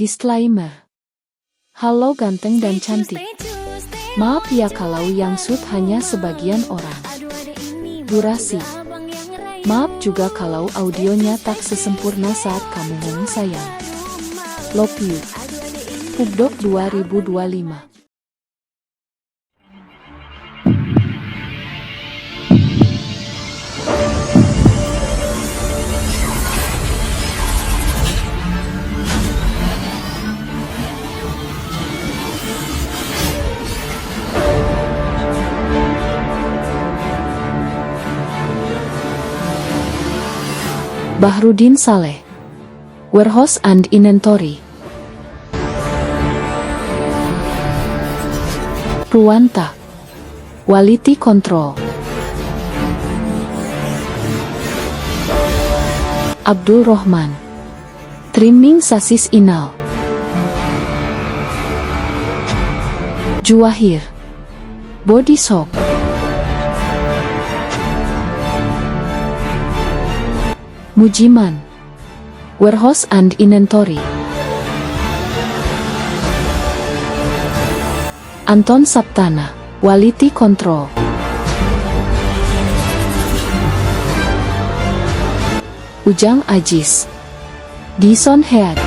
Disclaimer. Halo ganteng dan cantik. Maaf ya kalau yang shoot hanya sebagian orang. Durasi. Maaf juga kalau audionya tak sesempurna saat kamu ngomong sayang. Love you. Pubdog 2025. Bahrudin Saleh, Warehouse and Inventory. Purwanta, Quality Control. Abdul Rahman, Trimming Sasis Inal. Juwahir, Body Shop. Mujiman, Warehouse and Inventory. Anton Saptana, Quality Control. Ujang Ajis, Dison Head.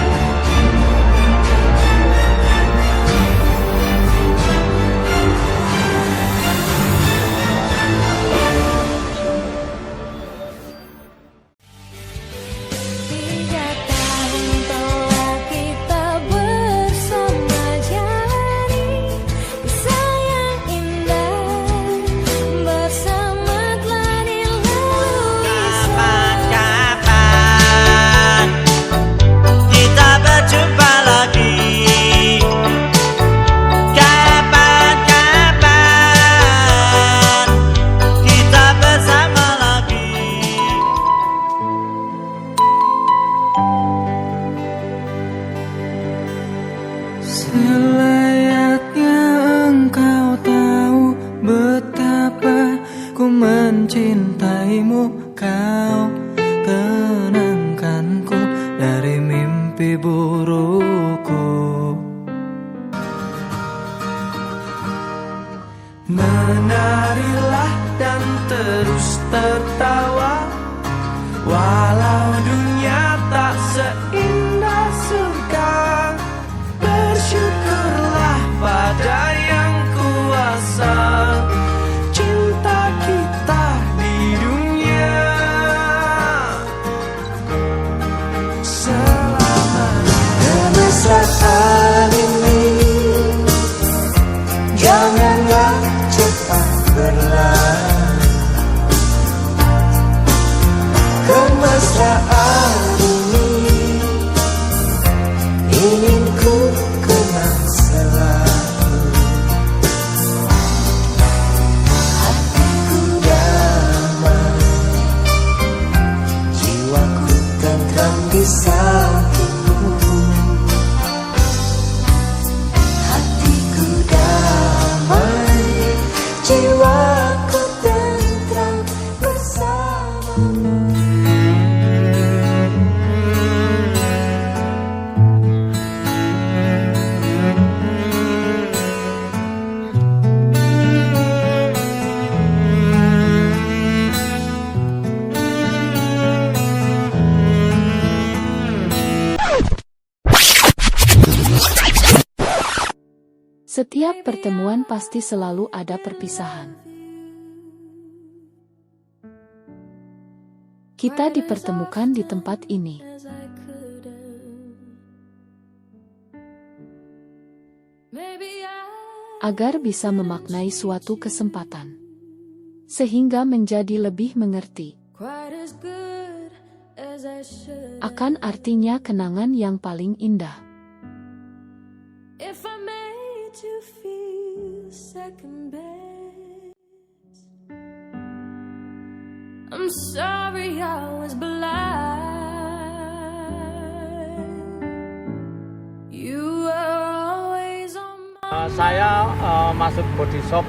Selayaknya engkau tahu betapa ku mencintaimu. Kau tenangkanku dari mimpi burukku. Menarilah dan terus tertawa, walau dunia tak seindah surga. Bersyukurlah pada yang kuasa, cinta kita di dunia selamanya. Kemesraan ini janganlah cepat berlalu. Kemesraan ini ingin ku kenang selalu. Hatiku damai, jiwaku tentram di sampingmu. Hatiku damai, jiwaku tentram bersamamu. Setiap pertemuan pasti selalu ada perpisahan. Kita dipertemukan di tempat ini. Agar bisa memaknai suatu kesempatan. Sehingga menjadi lebih mengerti. Akan artinya kenangan yang paling indah. To feel second best, I'm sorry I was blind. You were always on my Saya masuk body shop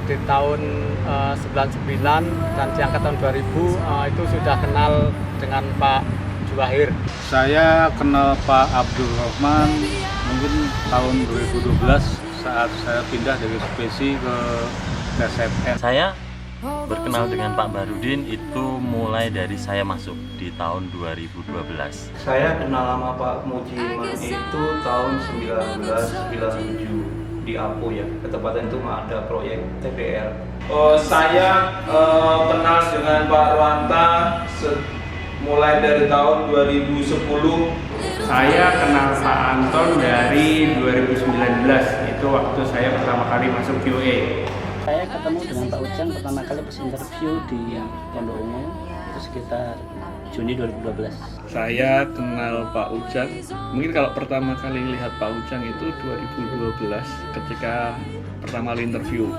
di tahun 99 dan di angkatan 2000 itu sudah kenal dengan Pak Juwahir. Saya kenal Pak Abdul Rahman mungkin tahun 2012 saat saya pindah dari Spesi ke SMN. Saya berkenal dengan Pak Barudin itu mulai dari saya masuk di tahun 2012. Saya kenal sama Pak Mujiman itu tahun 1997 di Apo ya, ketepatan itu ada proyek TPL. Saya kenal dengan Pak Rwanta mulai dari tahun 2010. Saya kenal Pak Anton dari 2019, itu waktu saya pertama kali masuk QA. Saya ketemu dengan Pak Ujang pertama kali pas interview di Pondok Ungu itu sekitar Juni 2012. Saya kenal Pak Ujang, mungkin kalau pertama kali lihat Pak Ujang itu 2012 ketika pertama kali interview.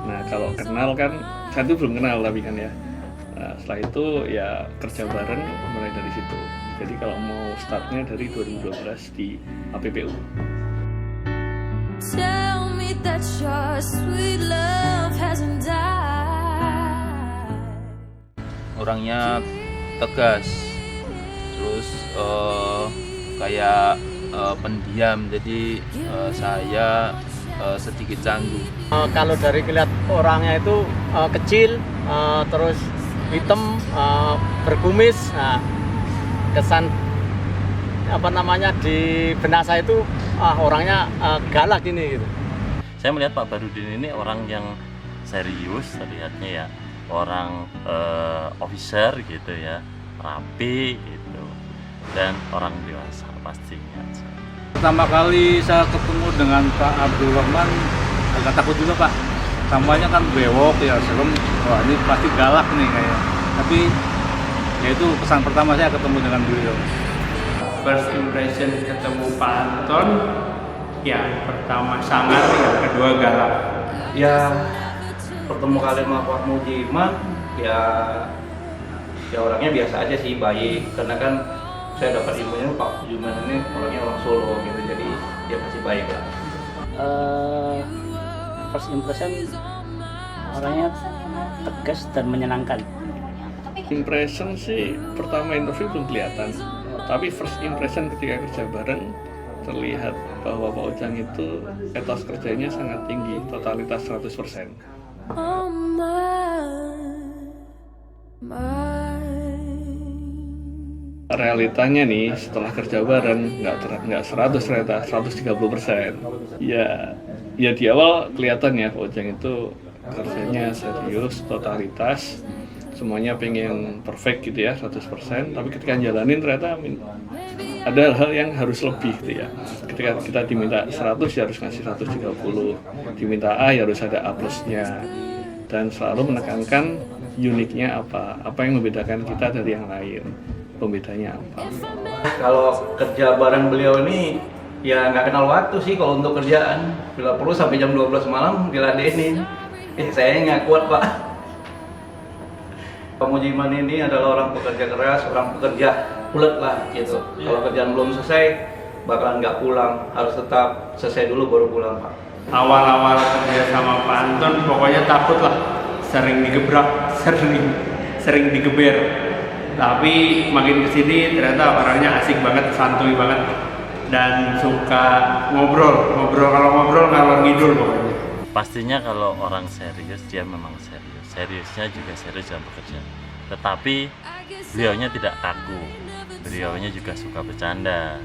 Nah kalau kenal kan, saya itu belum kenal tapi kan ya. Nah, setelah itu ya kerja bareng mulai dari situ. Jadi kalau mau startnya dari 2012 di APPU. Tell me that your sweet love hasn't died. Orangnya tegas, terus kayak pendiam, jadi saya sedikit canggung. Kalau dari kelihatan orangnya itu kecil, terus hitam, berkumis, nah, kesan di benak saya itu orangnya galak ini gitu. Saya melihat Pak Barudin ini orang yang serius terlihatnya ya, orang officer gitu ya, rapi gitu, dan orang dewasa pastinya. Pertama kali saya ketemu dengan Pak Abdul Rahman agak takut juga Pak. Tampaknya kan bewok ya, serem. Wah ini pasti galak nih kayaknya. Tapi ya itu kesan pertama saya ketemu dengan beliau. First impression ketemu Pak Anton, ya pertama sangar, yang kedua galak. Ya pertemu kali sama Pak Mujiman ya orangnya biasa aja sih, baik, karena kan saya dapat ilmunya Pak Mujiman ini orangnya orang Solo gitu, jadi dia pasti baik lah. First impression orangnya tegas dan menyenangkan. Impression sih pertama interview belum kelihatan, tapi first impression ketika kerja bareng terlihat bahwa Pak Ujang itu etos kerjanya sangat tinggi, totalitas 100%. Oh Realitanya nih setelah kerja bareng nggak 100 ternyata 130%. Ya di awal kelihatan ya Pak Ujang itu kerjanya serius, totalitas, semuanya pengen perfect gitu ya 100%, tapi ketika jalanin ternyata ada hal yang harus lebih gitu ya. Ketika kita diminta 100 ya harus ngasih 130, diminta A ya harus ada A plusnya, dan selalu menekankan uniknya apa yang membedakan kita dari yang lain, pembedanya apa. Kalau kerja bareng beliau ini ya nggak kenal waktu sih kalau untuk kerjaan, bila perlu sampai jam 12 malam diladenin. Saya nggak kuat Pak. Pak Mujiman ini adalah orang pekerja keras, orang pekerja ulet lah gitu. Kalau kerjaan belum selesai bakalan nggak pulang, harus tetap selesai dulu baru pulang Pak. Awal-awal kerja sama Pak Anton pokoknya takut lah, sering digebrak, sering digeber. Tapi makin kesini ternyata orangnya asik banget, santuy banget, dan suka ngobrol kalau ngobrol ngalor ngidul pokoknya. Pastinya kalau orang serius dia memang serius, seriusnya juga serius dalam pekerjaan. Tetapi beliaunya tidak kaku, beliaunya juga suka bercanda,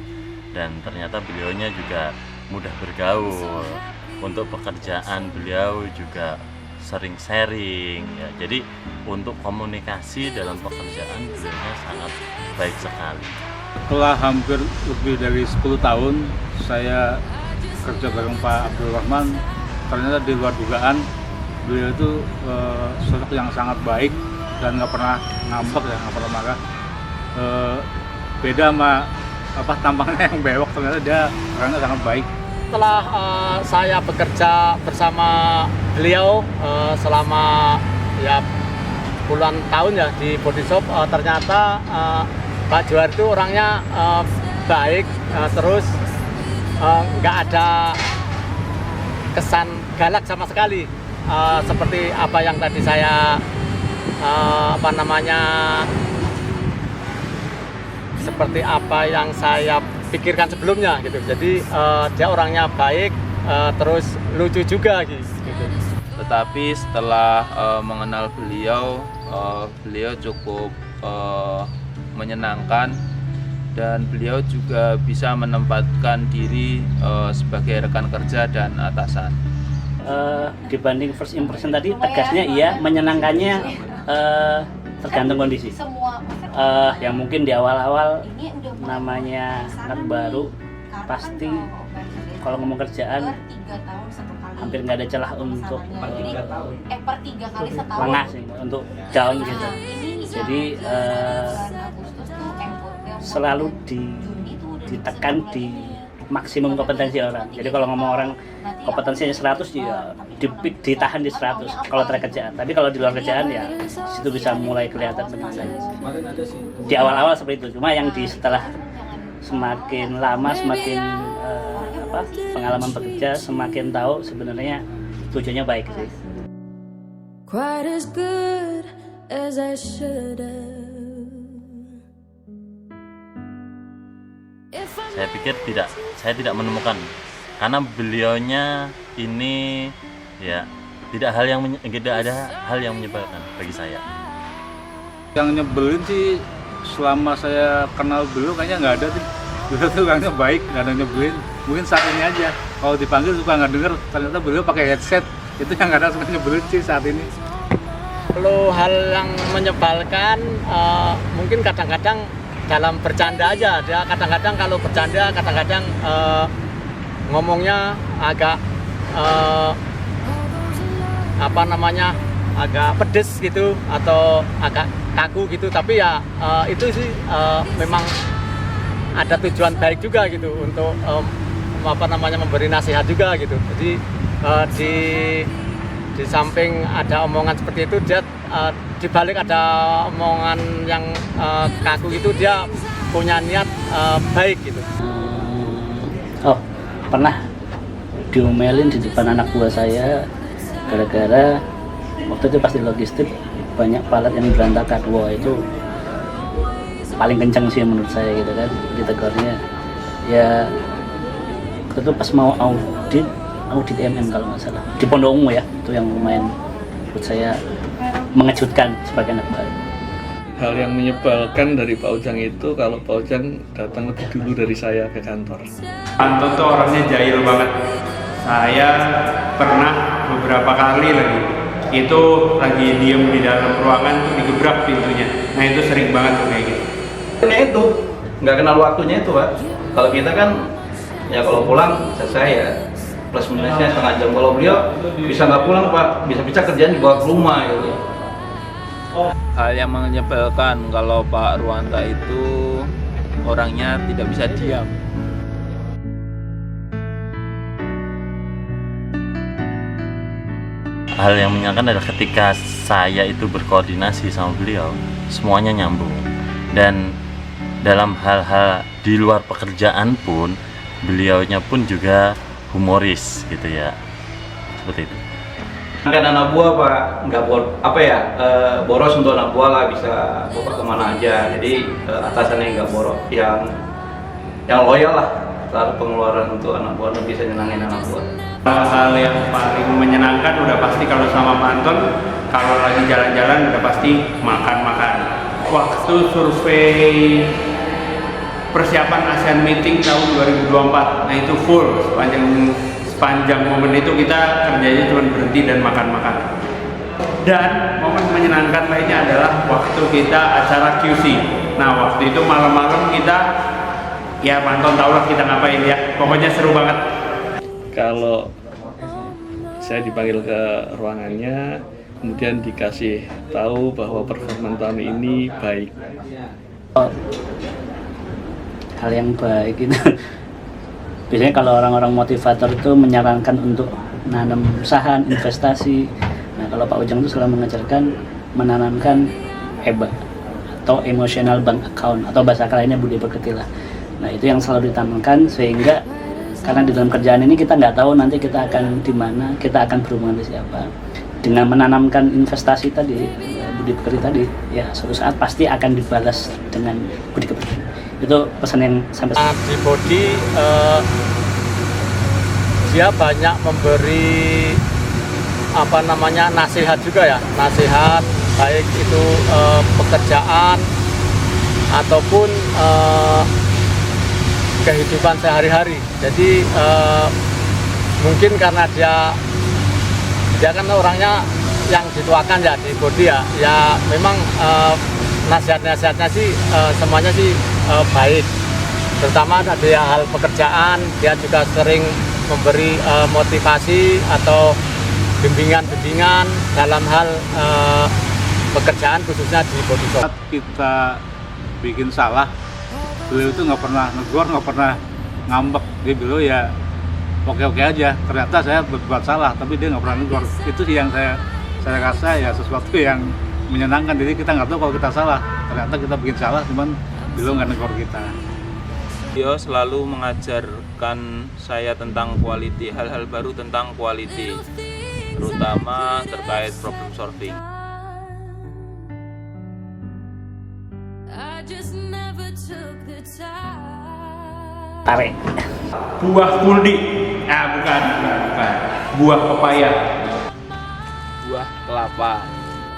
dan ternyata beliaunya juga mudah bergaul. Untuk pekerjaan beliau juga sering sharing ya. Jadi untuk komunikasi dalam pekerjaan beliaunya sangat baik sekali. Setelah hampir lebih dari 10 tahun saya kerja bareng Pak Abdul Rahman, ternyata di luar dugaan beliau itu sosok yang sangat baik dan nggak pernah ngambek ya, nggak pernah marah. Beda sama tampangnya yang bewok, ternyata dia orangnya sangat baik. Setelah saya bekerja bersama beliau selama ya puluhan tahun ya di body shop, ternyata Pak Juwahir itu orangnya baik, terus nggak ada kesan galak sama sekali, seperti apa yang tadi saya seperti apa yang saya pikirkan sebelumnya gitu. Jadi dia orangnya baik, terus lucu juga gitu. Tetapi setelah mengenal beliau, beliau cukup menyenangkan, dan beliau juga bisa menempatkan diri sebagai rekan kerja dan atasan. Dibanding first impression tadi, tegasnya iya, menyenangkannya tergantung kondisi. Yang mungkin di awal-awal namanya anak baru, pasti kalau ngomong kerjaan hampir nggak ada celah untuk lengah sih, untuk down gitu. Jadi selalu ditekan di maksimum kompetensi orang. Jadi kalau ngomong orang kompetensinya 100, ya ditahan di 100 kalau kerjaan. Tapi kalau di luar kerjaan ya situ bisa mulai kelihatan penyelesaiannya. Di awal-awal seperti itu. Cuma yang di setelah semakin lama, semakin pengalaman bekerja, semakin tahu sebenarnya tujuannya baik sih. Quite as good as I should have. Saya pikir saya tidak menemukan, karena beliaunya ini ya tidak ada hal yang menyebalkan bagi saya. Yang nyebelin sih selama saya kenal beliau kayaknya nggak ada sih. Beliau tuh orangnya baik, nggak ada nyebelin. Mungkin saat ini aja, kalau dipanggil suka nggak denger, ternyata beliau pakai headset. Itu yang kadang suka nyebelin sih saat ini. Kalau hal yang menyebalkan, mungkin kadang-kadang dalam bercanda aja. Dia kadang-kadang kalau bercanda, kadang-kadang ngomongnya agak agak pedes gitu, atau agak kaku gitu. Tapi ya itu sih memang ada tujuan baik juga gitu, untuk memberi nasihat juga gitu. Jadi di samping ada omongan seperti itu, dia di balik ada omongan yang kaku itu, dia punya niat baik gitu. Oh, pernah diomelin di depan anak buah saya gara-gara waktu itu pas di logistik banyak palet yang berantakan. Wah, itu paling kencang sih menurut saya gitu kan ditegurnya. Ya itu pas mau audit MM kalau nggak salah di Pondok Ungu ya, itu yang lumayan menurut saya mengejutkan sebagai anak baru. Hal yang menyebalkan dari Pak Ujang itu kalau Pak Ujang datang lebih dulu dari saya ke kantor. Anton tuh orangnya jahil banget. Saya pernah beberapa kali itu lagi diem di dalam ruangan tuh digebrak pintunya. Nah itu sering banget tuh kayak gitu. Itu nggak kenal waktunya itu, Pak. Kalau kita kan ya kalau pulang selesai ya, plus minusnya setengah jam. Kalau beliau bisa nggak pulang, Pak, bisa kerjaan dibawa ke rumah gitu. Hal yang menyebalkan kalau Pak Ruanta itu orangnya tidak bisa diam. Hal yang menyenangkan adalah ketika saya itu berkoordinasi sama beliau, semuanya nyambung. Dan dalam hal-hal di luar pekerjaan pun, beliaunya pun juga humoris gitu ya, seperti itu. Kan anak buah, Pak, nggak boros untuk anak buah lah, bisa bawa kemana aja. Jadi atasannya nggak boros, yang loyal lah. Taruh pengeluaran untuk anak buah, bisa nyenangin anak buah. Hal yang paling menyenangkan udah pasti kalau sama Pak Anton, kalau lagi jalan-jalan udah pasti makan-makan. Waktu survei persiapan ASEAN Meeting tahun 2024, nah itu full sepanjang momen itu kita kerjanya cuma berhenti dan makan-makan. Dan momen menyenangkan lainnya adalah waktu kita acara QC. Nah waktu itu malam-malam kita, ya Pak Anton tau lah kita ngapain ya, pokoknya seru banget. Kalau saya dipanggil ke ruangannya, kemudian dikasih tahu bahwa performa tahun ini baik. Hal yang baik itu biasanya kalau orang-orang motivator itu menyarankan untuk menanam saham, investasi. Nah kalau Pak Ujang itu selalu mengajarkan menanamkan EBA atau emotional bank account, atau bahasa lainnya budi pekerti lah. Nah itu yang selalu ditanamkan, sehingga karena di dalam kerjaan ini kita nggak tahu nanti kita akan di mana, kita akan berhubungan dengan siapa. Dengan menanamkan investasi tadi, budi pekerti tadi, ya suatu saat pasti akan dibalas dengan budi pekerti. Itu pesan yang sampai Di Bodi dia banyak memberi nasihat juga ya, nasihat baik itu pekerjaan ataupun kehidupan sehari-hari. Jadi mungkin karena dia kan orangnya yang dituakan ya di Bodi ya memang nasihatnya sih semuanya sih baik, terutama dari hal pekerjaan. Dia juga sering memberi motivasi atau bimbingan dalam hal pekerjaan khususnya di body shop. Kita bikin salah, beliau itu nggak pernah negor, nggak pernah ngambek. Dia beliau ya oke aja. Ternyata saya berbuat salah, tapi dia nggak pernah negor. Itu sih yang saya rasa ya sesuatu yang menyenangkan. Jadi kita nggak tahu kalau kita salah. Ternyata kita bikin salah, cuman beliau nggak negor kita. Beliau selalu mengajarkan saya tentang quality, hal-hal baru tentang quality, terutama terkait problem solving. tarik. Buah kuldi. Bukan. Buah pepaya. Buah kelapa.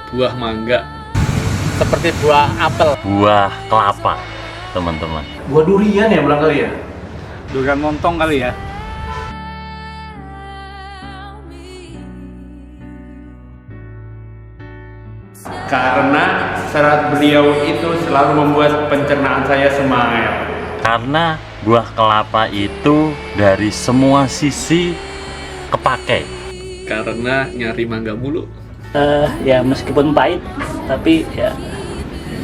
Buah mangga. Seperti buah apel. Buah kelapa, teman-teman. Buah durian ya barangkali ya? Durian montong kali ya. Karena serat beliau itu selalu membuat pencernaan saya smile. Karena buah kelapa itu dari semua sisi kepake. Karena nyari mangga mulu. Ya meskipun pahit, tapi ya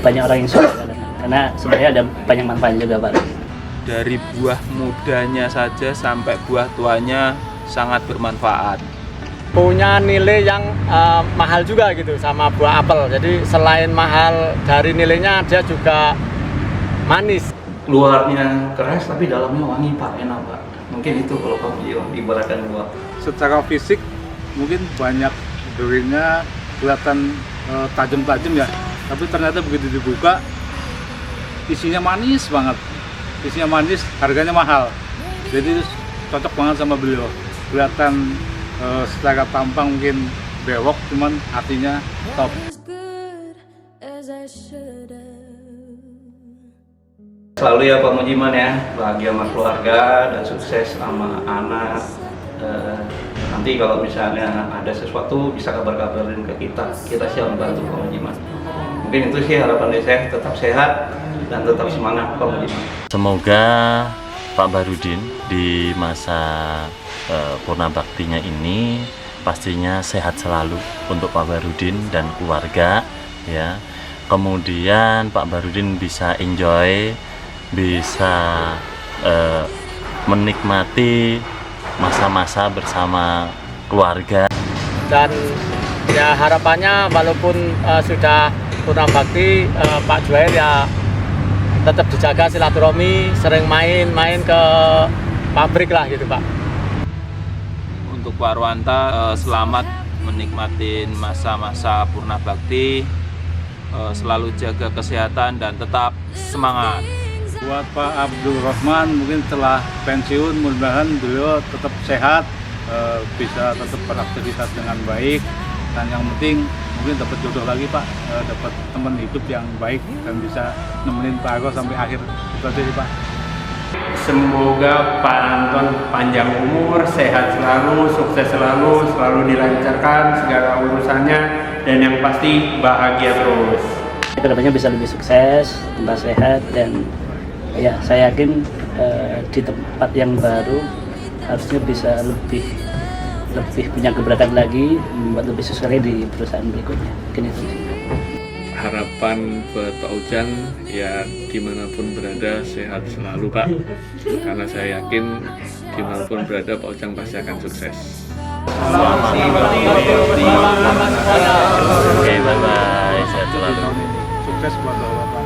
banyak orang yang suka karena sebenarnya ada banyak manfaat juga Pak. Dari buah mudanya saja sampai buah tuanya sangat bermanfaat. Punya nilai yang mahal juga gitu sama buah apel. Jadi selain mahal dari nilainya, dia juga manis. Luarnya keras tapi dalamnya wangi Pak, enak Pak. Mungkin itu kalau kamu ibaratkan buah. Secara fisik mungkin banyak duriannya kelihatan tajam-tajam ya. Tapi ternyata begitu dibuka isinya manis banget. Isinya manis, harganya mahal. Jadi cocok banget sama beliau. Kelihatan secara tampang mungkin bewok, cuman artinya top. Selalu ya Pak Mujiman ya, bahagia sama keluarga dan sukses sama anak. Nanti kalau misalnya ada sesuatu bisa kabar-kabarin ke kita siap membantu Pak Mujiman. Mungkin itu sih harapan dari saya, tetap sehat dan tetap semangat Pak Mujiman. Semoga Pak Barudin di masa Purna Baktinya ini pastinya sehat selalu untuk Pak Barudin dan keluarga ya. Kemudian Pak Barudin bisa enjoy, bisa menikmati masa-masa bersama keluarga. Dan ya harapannya walaupun sudah Purna Bakti, Pak Juair ya tetap dijaga silaturahmi, sering main ke pabrik lah gitu Pak. Untuk Pak Ruanta, selamat menikmati masa-masa Purna Bakti, selalu jaga kesehatan dan tetap semangat. Buat Pak Abdul Rahman mungkin setelah pensiun mudah-mudahan beliau tetap sehat, bisa tetap beraktivitas dengan baik, dan yang penting mungkin dapat jodoh lagi Pak, dapat teman hidup yang baik dan bisa nemenin Pak Agus sampai akhir. Itu aja sih Pak. Semoga Pak Anton panjang umur, sehat selalu, sukses selalu dilancarkan segala urusannya, dan yang pasti bahagia terus. Kedepannya bisa lebih sukses, tambah sehat, dan ya saya yakin di tempat yang baru harusnya bisa lebih punya keberatan lagi, membuat lebih sukses lagi di perusahaan berikutnya. Mungkin itu sih. Harapan buat Pak Ujang ya dimanapun berada sehat selalu Pak, karena saya yakin dimanapun berada Pak Ujang pasti akan sukses. Oke, bye-bye, sehat selalu. Sukses buat Bapak.